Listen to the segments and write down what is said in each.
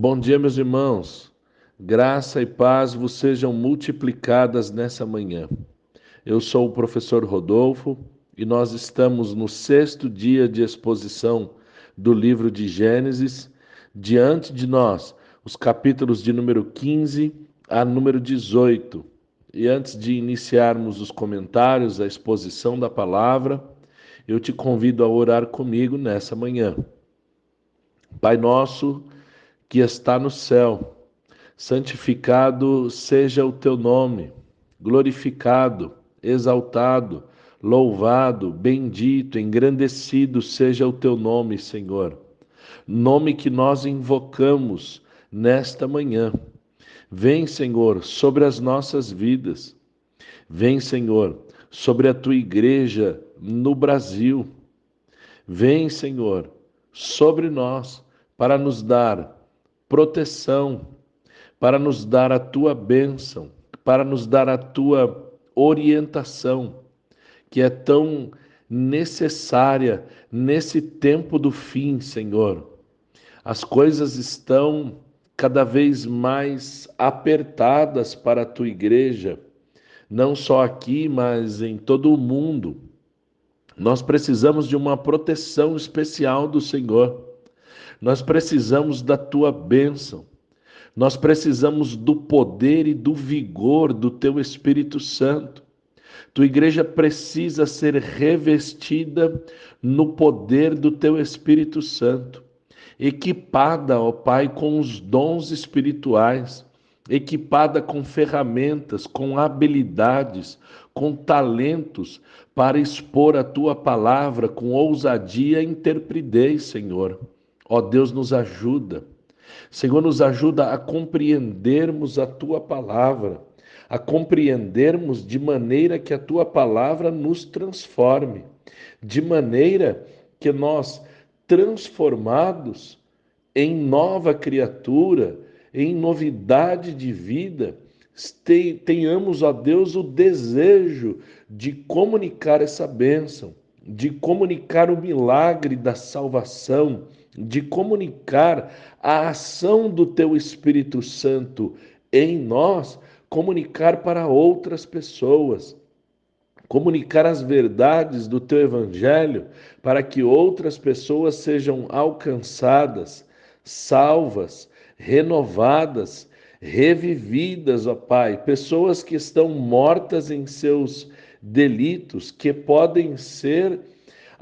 Bom dia, meus irmãos. Graça e paz vos sejam multiplicadas nessa manhã. Eu sou o professor Rodolfo e nós estamos no 6º dia de exposição do livro de Gênesis. Diante de nós, os capítulos de número 15 a número 18. E antes de iniciarmos os comentários, a exposição da palavra, eu te convido a orar comigo nessa manhã. Pai nosso que está no céu, santificado seja o teu nome, glorificado, exaltado, louvado, bendito, engrandecido seja o teu nome, Senhor. Nome que nós invocamos nesta manhã. Vem, Senhor, sobre as nossas vidas. Vem, Senhor, sobre a tua igreja no Brasil. Vem, Senhor, sobre nós para nos dar proteção, para nos dar a tua bênção, para nos dar a tua orientação, que é tão necessária nesse tempo do fim, Senhor. As coisas estão cada vez mais apertadas para a tua igreja, não só aqui, mas em todo o mundo. Nós precisamos de uma proteção especial do Senhor. Nós precisamos da tua bênção. Nós precisamos do poder e do vigor do teu Espírito Santo. Tua igreja precisa ser revestida no poder do teu Espírito Santo, equipada, ó Pai, com os dons espirituais, equipada com ferramentas, com habilidades, com talentos para expor a tua palavra com ousadia e intrepidez, Senhor. Ó Deus, nos ajuda. Senhor, nos ajuda a compreendermos a tua palavra, a compreendermos de maneira que a tua palavra nos transforme, de maneira que nós, transformados em nova criatura, em novidade de vida, tenhamos, ó Deus, o desejo de comunicar essa bênção, de comunicar o milagre da salvação, de comunicar a ação do teu Espírito Santo em nós, comunicar para outras pessoas, comunicar as verdades do teu evangelho para que outras pessoas sejam alcançadas, salvas, renovadas, revividas, ó Pai, pessoas que estão mortas em seus delitos, que podem ser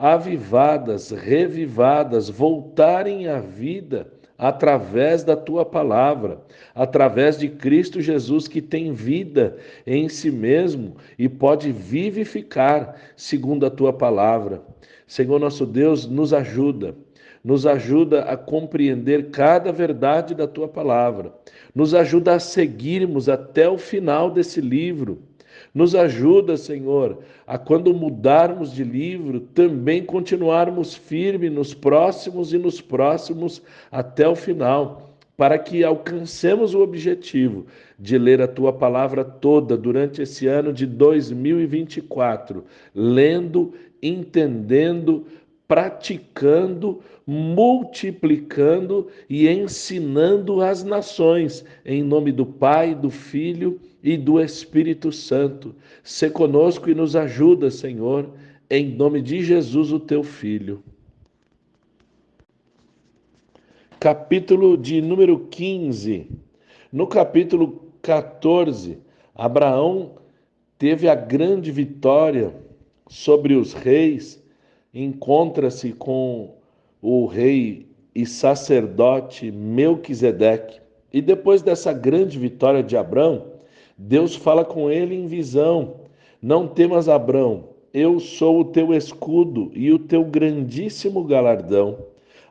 avivadas, revivadas, voltarem à vida através da tua palavra, através de Cristo Jesus, que tem vida em si mesmo e pode vivificar segundo a tua palavra. Senhor nosso Deus, nos ajuda a compreender cada verdade da tua palavra, nos ajuda a seguirmos até o final desse livro. Nos ajuda, Senhor, a quando mudarmos de livro, também continuarmos firmes nos próximos até o final, para que alcancemos o objetivo de ler a tua palavra toda durante esse ano de 2024, lendo, entendendo, praticando, multiplicando e ensinando as nações, em nome do Pai, do Filho e do Espírito Santo. Sê conosco e nos ajuda, Senhor, em nome de Jesus, o teu Filho. Capítulo de número 15. No capítulo 14, Abraão teve a grande vitória sobre os reis, encontra-se com o rei e sacerdote Melquisedeque. E depois dessa grande vitória de Abraão, Deus fala com ele em visão: não temas, Abraão, eu sou o teu escudo e o teu grandíssimo galardão.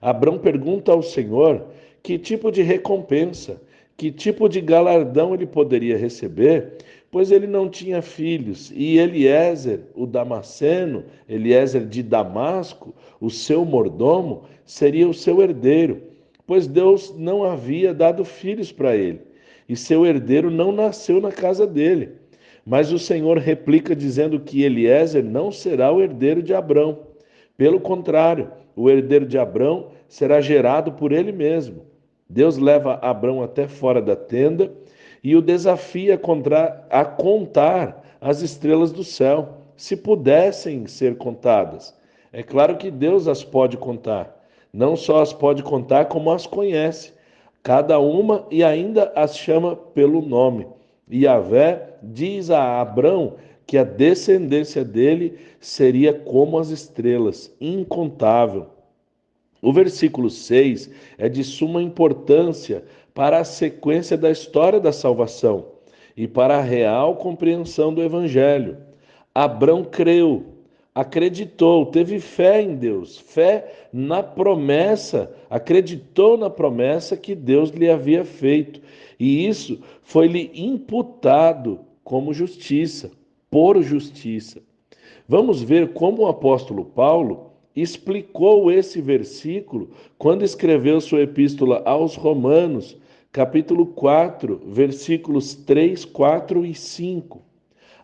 Abraão pergunta ao Senhor que tipo de recompensa, que tipo de galardão ele poderia receber, pois ele não tinha filhos, e Eliezer, o Damasceno, Eliezer de Damasco, o seu mordomo, seria o seu herdeiro, pois Deus não havia dado filhos para ele, e seu herdeiro não nasceu na casa dele. Mas o Senhor replica dizendo que Eliezer não será o herdeiro de Abrão. Pelo contrário, o herdeiro de Abrão será gerado por ele mesmo. Deus leva Abrão até fora da tenda e o desafia a contar as estrelas do céu, se pudessem ser contadas. É claro que Deus as pode contar, não só as pode contar, como as conhece, cada uma, e ainda as chama pelo nome. E Yahvé diz a Abrão que a descendência dele seria como as estrelas, incontável. O versículo 6 é de suma importância para a sequência da história da salvação e para a real compreensão do Evangelho. Abrão creu, acreditou, teve fé em Deus, fé na promessa, acreditou na promessa que Deus lhe havia feito, e isso foi-lhe imputado como justiça, por justiça. Vamos ver como o apóstolo Paulo explicou esse versículo quando escreveu sua epístola aos Romanos, capítulo 4, versículos 3, 4 e 5.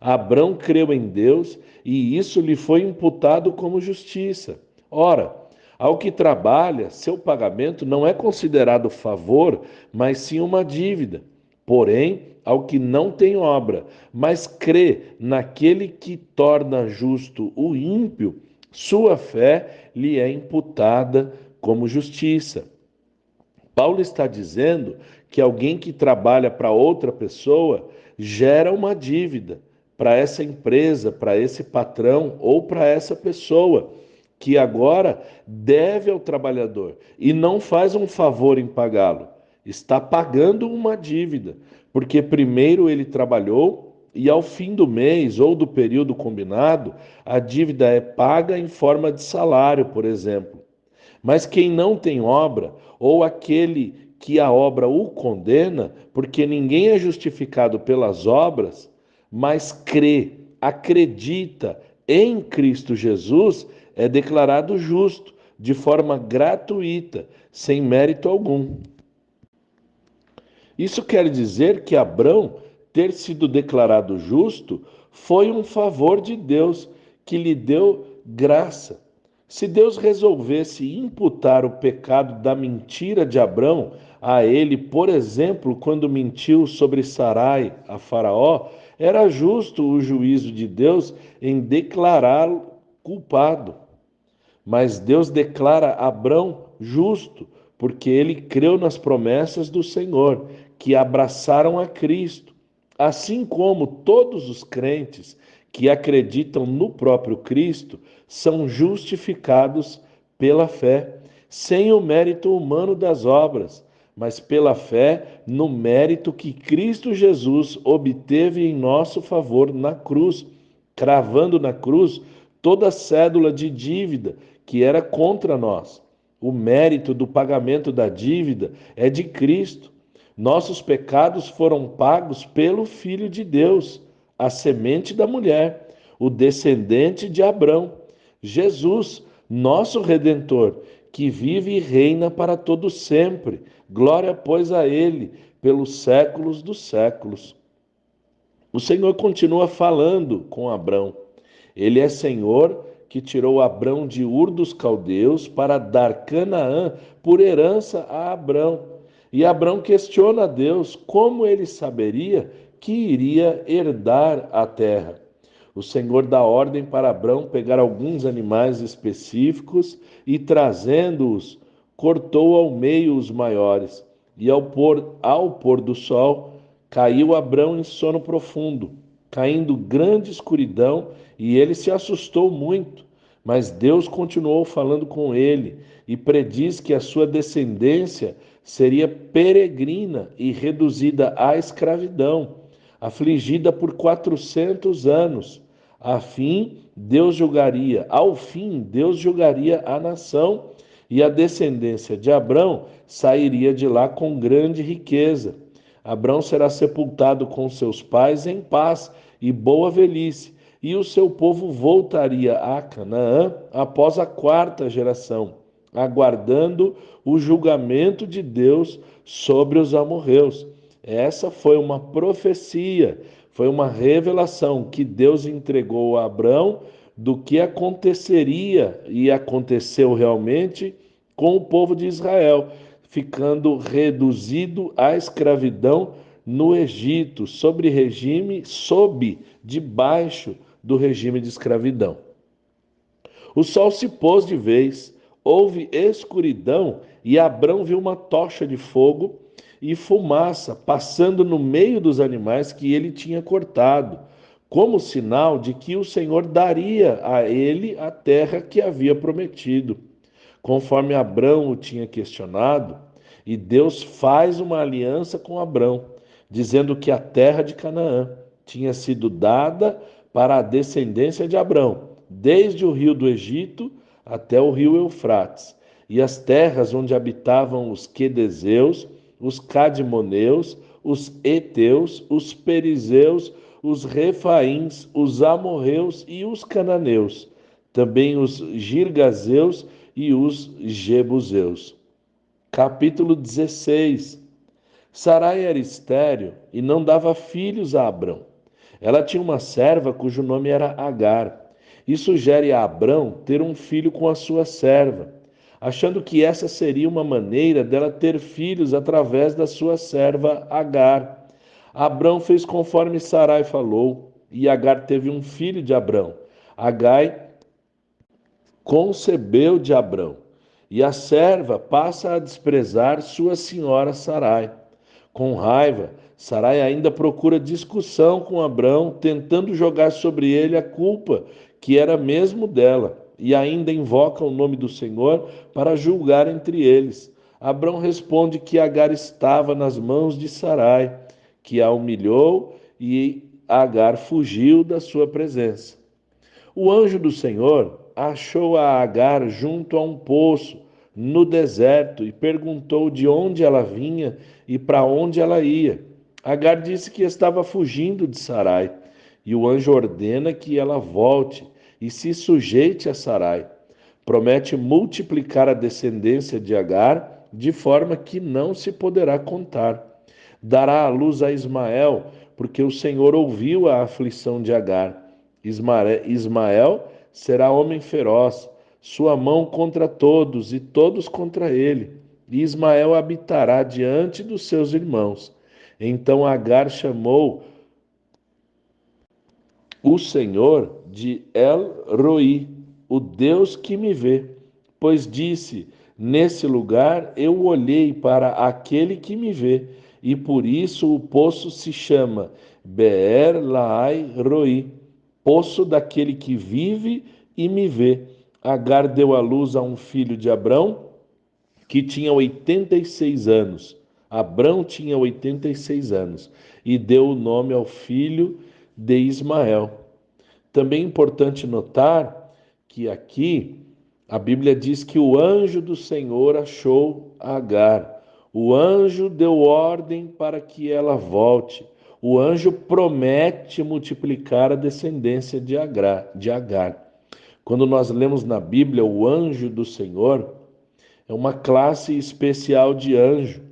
Abrão creu em Deus e isso lhe foi imputado como justiça. Ora, ao que trabalha, seu pagamento não é considerado favor, mas sim uma dívida. Porém, ao que não tem obra, mas crê naquele que torna justo o ímpio, sua fé lhe é imputada como justiça. Paulo está dizendo que alguém que trabalha para outra pessoa gera uma dívida para essa empresa, para esse patrão ou para essa pessoa, que agora deve ao trabalhador e não faz um favor em pagá-lo. Está pagando uma dívida, porque primeiro ele trabalhou e ao fim do mês ou do período combinado, a dívida é paga em forma de salário, por exemplo. Mas quem não tem obra, ou aquele que a obra o condena, porque ninguém é justificado pelas obras, mas crê, acredita em Cristo Jesus, é declarado justo, de forma gratuita, sem mérito algum. Isso quer dizer que Abrão ter sido declarado justo foi um favor de Deus que lhe deu graça. Se Deus resolvesse imputar o pecado da mentira de Abrão a ele, por exemplo, quando mentiu sobre Sarai a Faraó, era justo o juízo de Deus em declará-lo culpado. Mas Deus declara Abrão justo, porque ele creu nas promessas do Senhor, que abraçaram a Cristo. Assim como todos os crentes que acreditam no próprio Cristo são justificados pela fé, sem o mérito humano das obras, mas pela fé no mérito que Cristo Jesus obteve em nosso favor na cruz, cravando na cruz toda cédula de dívida que era contra nós. O mérito do pagamento da dívida é de Cristo. Nossos pecados foram pagos pelo Filho de Deus, a semente da mulher, o descendente de Abrão, Jesus, nosso Redentor, que vive e reina para todo sempre. Glória, pois, a Ele, pelos séculos dos séculos. O Senhor continua falando com Abrão. Ele é Senhor que tirou Abrão de Ur dos Caldeus para dar Canaã por herança a Abrão. E Abrão questiona a Deus como ele saberia que iria herdar a terra. O Senhor dá ordem para Abrão pegar alguns animais específicos e, trazendo-os, cortou ao meio os maiores. E ao pôr do sol, caiu Abrão em sono profundo, caindo grande escuridão, e ele se assustou muito. Mas Deus continuou falando com ele e prediz que a sua descendência seria peregrina e reduzida à escravidão, afligida por 400 anos. Ao fim, Deus julgaria a nação e a descendência de Abrão sairia de lá com grande riqueza. Abrão será sepultado com seus pais em paz e boa velhice, e o seu povo voltaria a Canaã após a quarta geração, aguardando o julgamento de Deus sobre os amorreus. Essa foi uma profecia, foi uma revelação que Deus entregou a Abrão do que aconteceria e aconteceu realmente com o povo de Israel. ficando reduzido à escravidão no Egito, sob debaixo do regime de escravidão. O sol se pôs de vez, houve escuridão e Abrão viu uma tocha de fogo e fumaça passando no meio dos animais que ele tinha cortado, como sinal de que o Senhor daria a ele a terra que havia prometido, conforme Abrão o tinha questionado. E Deus faz uma aliança com Abrão, dizendo que a terra de Canaã tinha sido dada para a descendência de Abrão, desde o rio do Egito até o rio Eufrates, e as terras onde habitavam os quedezeus, os cadmoneus, os heteus, os perizeus, os refaíns, os amorreus e os cananeus, também os girgazeus e os jebuseus. Capítulo 16. Sarai era estéril e não dava filhos a Abrão. Ela tinha uma serva cujo nome era Agar. E sugere a Abrão ter um filho com a sua serva, achando que essa seria uma maneira dela ter filhos através da sua serva Agar. Abrão fez conforme Sarai falou, e Agar teve um filho de Abrão. Agar concebeu de Abrão, e a serva passa a desprezar sua senhora Sarai. Com raiva, Sarai ainda procura discussão com Abrão, tentando jogar sobre ele a culpa que era mesmo dela, e ainda invoca o nome do Senhor para julgar entre eles. Abrão responde que Agar estava nas mãos de Sarai, que a humilhou, e Agar fugiu da sua presença. O anjo do Senhor achou a Agar junto a um poço no deserto e perguntou de onde ela vinha e para onde ela ia. Agar disse que estava fugindo de Sarai, e o anjo ordena que ela volte e se sujeite a Sarai. Promete multiplicar a descendência de Agar de forma que não se poderá contar. Dará à luz a Ismael, porque o Senhor ouviu a aflição de Agar. Ismael será homem feroz, sua mão contra todos e todos contra ele. E Ismael habitará diante dos seus irmãos. Então Agar chamou o Senhor de El-Roi, o Deus que me vê, pois disse: nesse lugar eu olhei para aquele que me vê, e por isso o poço se chama Beer-Lahai-Roi, poço daquele que vive e me vê. Agar deu à luz a um filho de Abrão, que tinha 86 anos. Abrão tinha 86 anos e deu o nome ao filho de Ismael. Também é importante notar que aqui a Bíblia diz que o anjo do Senhor achou Agar. O anjo deu ordem para que ela volte. O anjo promete multiplicar a descendência de Agar. Quando nós lemos na Bíblia o anjo do Senhor, é uma classe especial de anjo.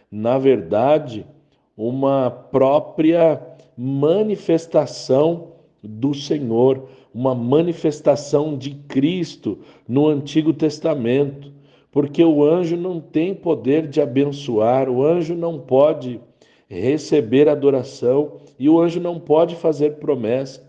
Na verdade, uma própria manifestação do Senhor, uma manifestação de Cristo no Antigo Testamento, porque o anjo não tem poder de abençoar, o anjo não pode receber adoração e o anjo não pode fazer promessa.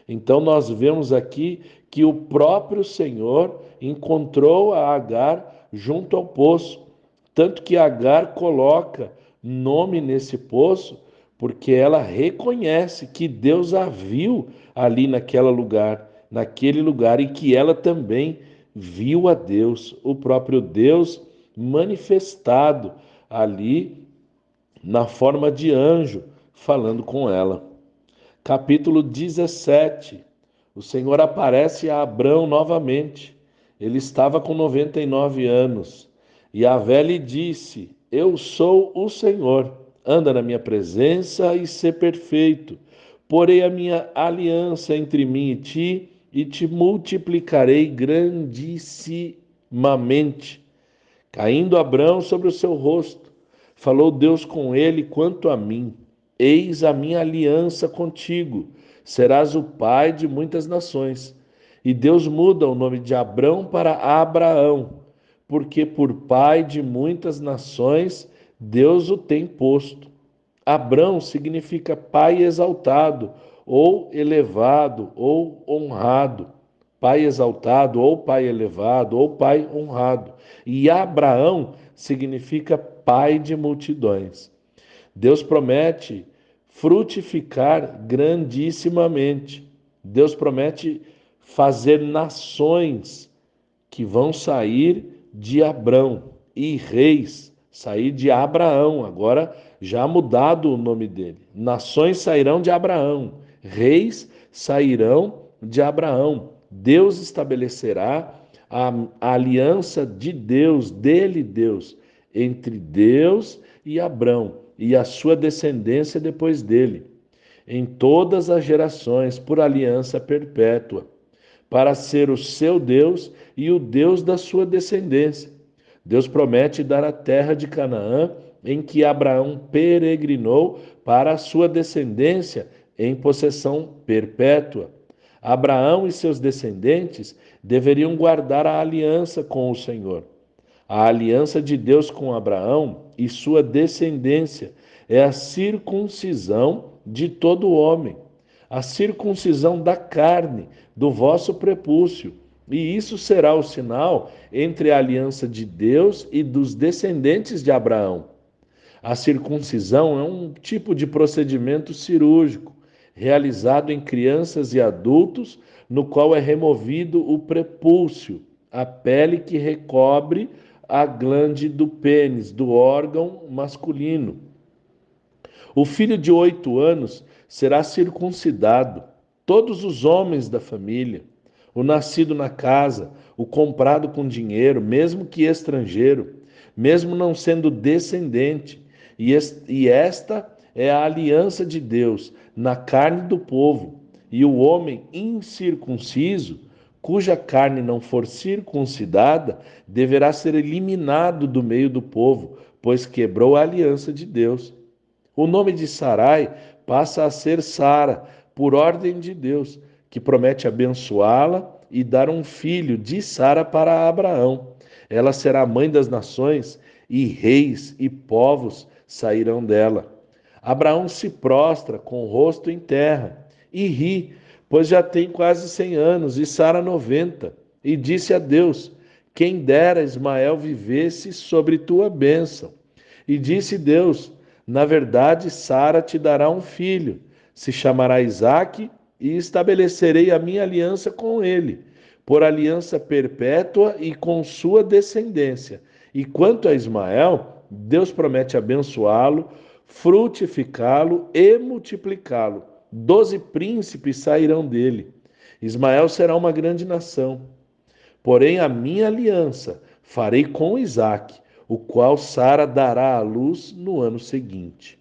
Então nós vemos aqui que o próprio Senhor encontrou a Agar junto ao poço, tanto que Agar coloca nome nesse poço, porque ela reconhece que Deus a viu ali naquele lugar, e que ela também viu a Deus, o próprio Deus manifestado ali na forma de anjo, falando com ela. Capítulo 17. O Senhor aparece a Abrão novamente. Ele estava com 99 anos. E Yahvé lhe disse: eu sou o Senhor. Anda na minha presença e sê perfeito. Porei a minha aliança entre mim e te multiplicarei grandissimamente. Caindo Abrão sobre o seu rosto, falou Deus com ele quanto a mim: eis a minha aliança contigo, serás o pai de muitas nações. E Deus muda o nome de Abrão para Abraão, porque por pai de muitas nações Deus o tem posto. Abrão significa pai exaltado, ou elevado, ou honrado. Pai exaltado, ou pai elevado, ou pai honrado. E Abraão significa pai de multidões. Deus promete frutificar grandissimamente. Deus promete fazer nações que vão sair de Abrão e reis sair de Abraão. Agora já mudado o nome dele. Nações sairão de Abraão, reis sairão de Abraão. Deus estabelecerá a aliança de Deus, dele Deus, entre Deus e Abrão e a sua descendência depois dele, em todas as gerações, por aliança perpétua, para ser o seu Deus e o Deus da sua descendência. Deus promete dar a terra de Canaã, em que Abraão peregrinou, para a sua descendência em possessão perpétua. Abraão e seus descendentes deveriam guardar a aliança com o Senhor. A aliança de Deus com Abraão e sua descendência é a circuncisão de todo homem, a circuncisão da carne, do vosso prepúcio. E isso será o sinal entre a aliança de Deus e dos descendentes de Abraão. A circuncisão é um tipo de procedimento cirúrgico realizado em crianças e adultos, no qual é removido o prepúcio, a pele que recobre a glande do pênis, do órgão masculino. O filho de 8 anos será circuncidado, todos os homens da família, o nascido na casa, o comprado com dinheiro, mesmo que estrangeiro, mesmo não sendo descendente. E esta é a aliança de Deus na carne do povo. E o homem incircunciso, cuja carne não for circuncidada, deverá ser eliminado do meio do povo, pois quebrou a aliança de Deus. O nome de Sarai passa a ser Sara, por ordem de Deus, que promete abençoá-la e dar um filho de Sara para Abraão. Ela será mãe das nações, e reis e povos sairão dela. Abraão se prostra com o rosto em terra e ri, pois já tem quase 100 anos, e Sara 90, e disse a Deus: quem dera Ismael vivesse sobre tua bênção. E disse Deus: na verdade, Sara te dará um filho, se chamará Isaque, e estabelecerei a minha aliança com ele, por aliança perpétua e com sua descendência. E quanto a Ismael, Deus promete abençoá-lo, frutificá-lo e multiplicá-lo. 12 príncipes sairão dele. Ismael será uma grande nação. Porém, a minha aliança farei com Isaque, o qual Sara dará à luz no ano seguinte.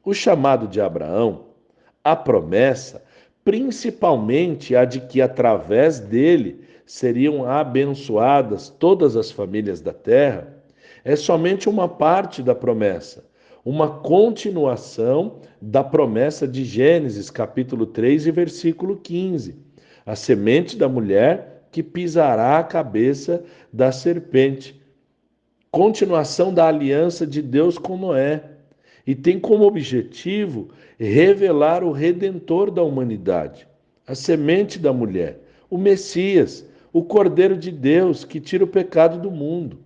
O chamado de Abraão, a promessa, principalmente a de que através dele seriam abençoadas todas as famílias da terra, é somente uma parte da promessa, uma continuação da promessa de Gênesis, capítulo 3 e versículo 15. A semente da mulher que pisará a cabeça da serpente. Continuação da aliança de Deus com Noé. E tem como objetivo revelar o Redentor da humanidade, a semente da mulher, o Messias, o Cordeiro de Deus que tira o pecado do mundo.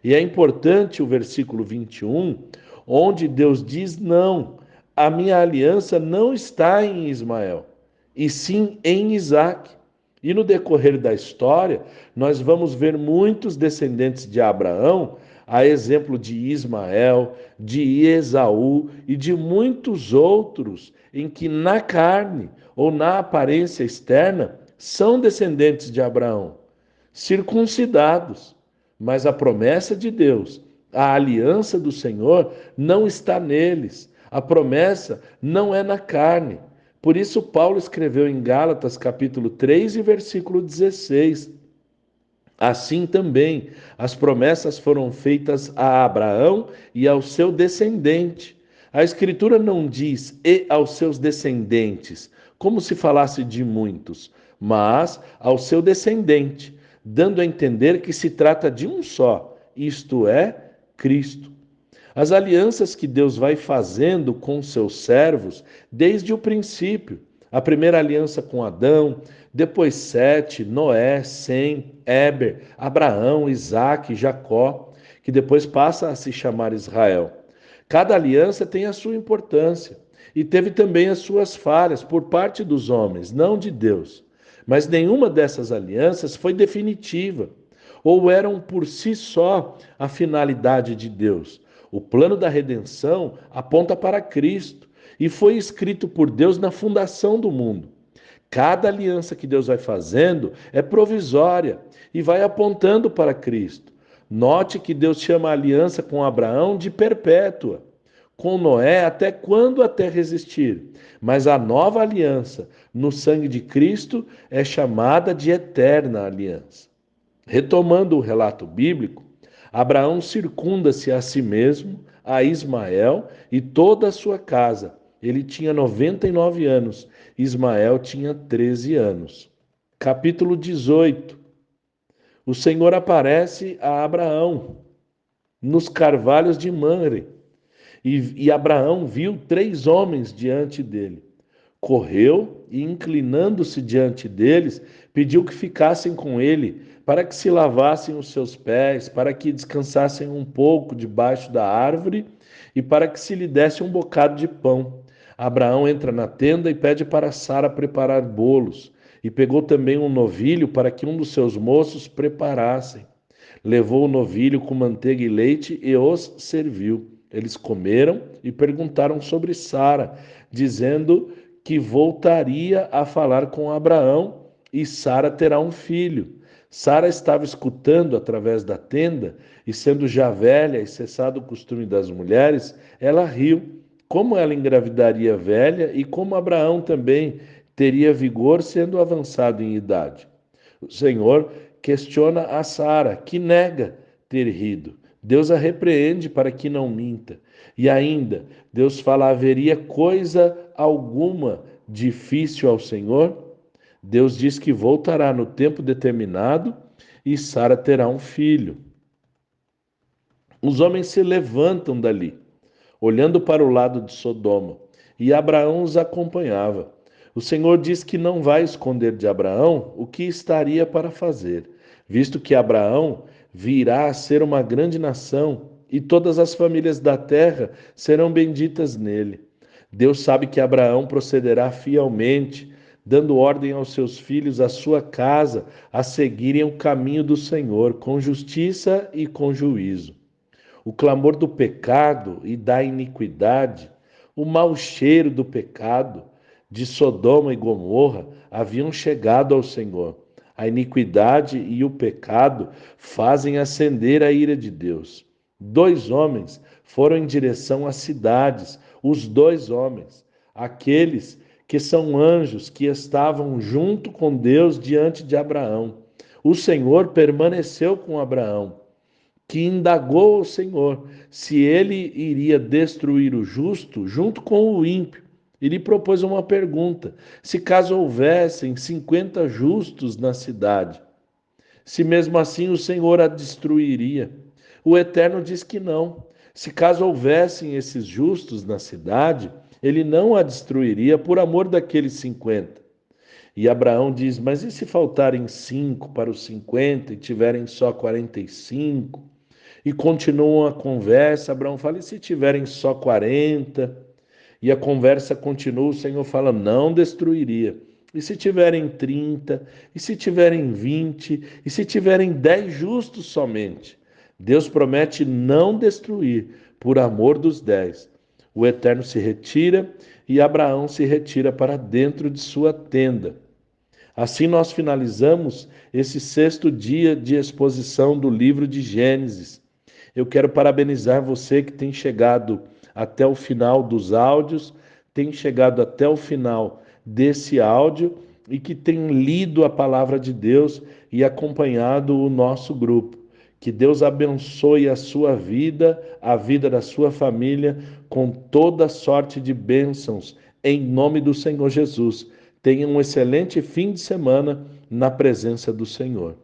E é importante o versículo 21, onde Deus diz: não, a minha aliança não está em Ismael, e sim em Isaque. E no decorrer da história, nós vamos ver muitos descendentes de Abraão, a exemplo de Ismael, de Esaú e de muitos outros, em que na carne ou na aparência externa são descendentes de Abraão, circuncidados. Mas a promessa de Deus, a aliança do Senhor, não está neles. A promessa não é na carne. Por isso, Paulo escreveu em Gálatas, capítulo 3 e versículo 16. Assim também, as promessas foram feitas a Abraão e ao seu descendente. A Escritura não diz e aos seus descendentes, como se falasse de muitos, mas ao seu descendente, dando a entender que se trata de um só, isto é, Cristo. As alianças que Deus vai fazendo com seus servos desde o princípio. A primeira aliança com Adão, depois Sete, Noé, Sem, Éber, Abraão, Isaque, Jacó, que depois passa a se chamar Israel. Cada aliança tem a sua importância e teve também as suas falhas por parte dos homens, não de Deus. Mas nenhuma dessas alianças foi definitiva ou eram por si só a finalidade de Deus. O plano da redenção aponta para Cristo e foi escrito por Deus na fundação do mundo. Cada aliança que Deus vai fazendo é provisória e vai apontando para Cristo. Note que Deus chama a aliança com Abraão de perpétua, com Noé até quando a terra existir. Mas a nova aliança no sangue de Cristo é chamada de eterna aliança. Retomando o relato bíblico, Abraão circunda-se a si mesmo, a Ismael e toda a sua casa. Ele tinha 99 anos, Ismael tinha 13 anos. Capítulo 18. O Senhor aparece a Abraão nos carvalhos de Mamre, e Abraão viu 3 homens diante dele. Correu e, inclinando-se diante deles, pediu que ficassem com ele, para que se lavassem os seus pés, para que descansassem um pouco debaixo da árvore e para que se lhe desse um bocado de pão. Abraão entra na tenda e pede para Sara preparar bolos, e pegou também um novilho para que um dos seus moços preparassem. Levou o novilho com manteiga e leite e os serviu. Eles comeram e perguntaram sobre Sara, dizendo que voltaria a falar com Abraão e Sara terá um filho. Sara estava escutando através da tenda e, sendo já velha e cessado o costume das mulheres, ela riu. Como ela engravidaria velha e como Abraão também teria vigor sendo avançado em idade. O Senhor questiona a Sara, que nega ter rido. Deus a repreende para que não minta. E ainda, Deus fala: haveria coisa alguma difícil ao Senhor? Deus diz que voltará no tempo determinado e Sara terá um filho. Os homens se levantam dali, olhando para o lado de Sodoma, e Abraão os acompanhava. O Senhor diz que não vai esconder de Abraão o que estaria para fazer, visto que Abraão virá a ser uma grande nação e todas as famílias da terra serão benditas nele. Deus sabe que Abraão procederá fielmente, dando ordem aos seus filhos, à sua casa, a seguirem o caminho do Senhor, com justiça e com juízo. O clamor do pecado e da iniquidade, o mau cheiro do pecado de Sodoma e Gomorra haviam chegado ao Senhor. A iniquidade e o pecado fazem acender a ira de Deus. 2 homens foram em direção às cidades, os 2 homens, aqueles que são anjos que estavam junto com Deus diante de Abraão. O Senhor permaneceu com Abraão, que indagou ao Senhor se ele iria destruir o justo junto com o ímpio. E lhe propôs uma pergunta: se caso houvessem 50 justos na cidade, se mesmo assim o Senhor a destruiria? O Eterno diz que não. Se caso houvessem esses justos na cidade, ele não a destruiria por amor daqueles 50. E Abraão diz: mas e se faltarem 5 para os 50 e tiverem só 45? E continuam a conversa. Abraão fala: e se tiverem só 40? E a conversa continua. O Senhor fala: não destruiria. E se tiverem 30? E se tiverem 20? E se tiverem 10 justos somente? Deus promete não destruir por amor dos 10. O Eterno se retira e Abraão se retira para dentro de sua tenda. Assim nós finalizamos esse 6º dia de exposição do livro de Gênesis. Eu quero parabenizar você que tem chegado até o final dos áudios, tem chegado até o final desse áudio e que tem lido a palavra de Deus e acompanhado o nosso grupo. Que Deus abençoe a sua vida, a vida da sua família, com toda sorte de bênçãos, em nome do Senhor Jesus. Tenha um excelente fim de semana na presença do Senhor.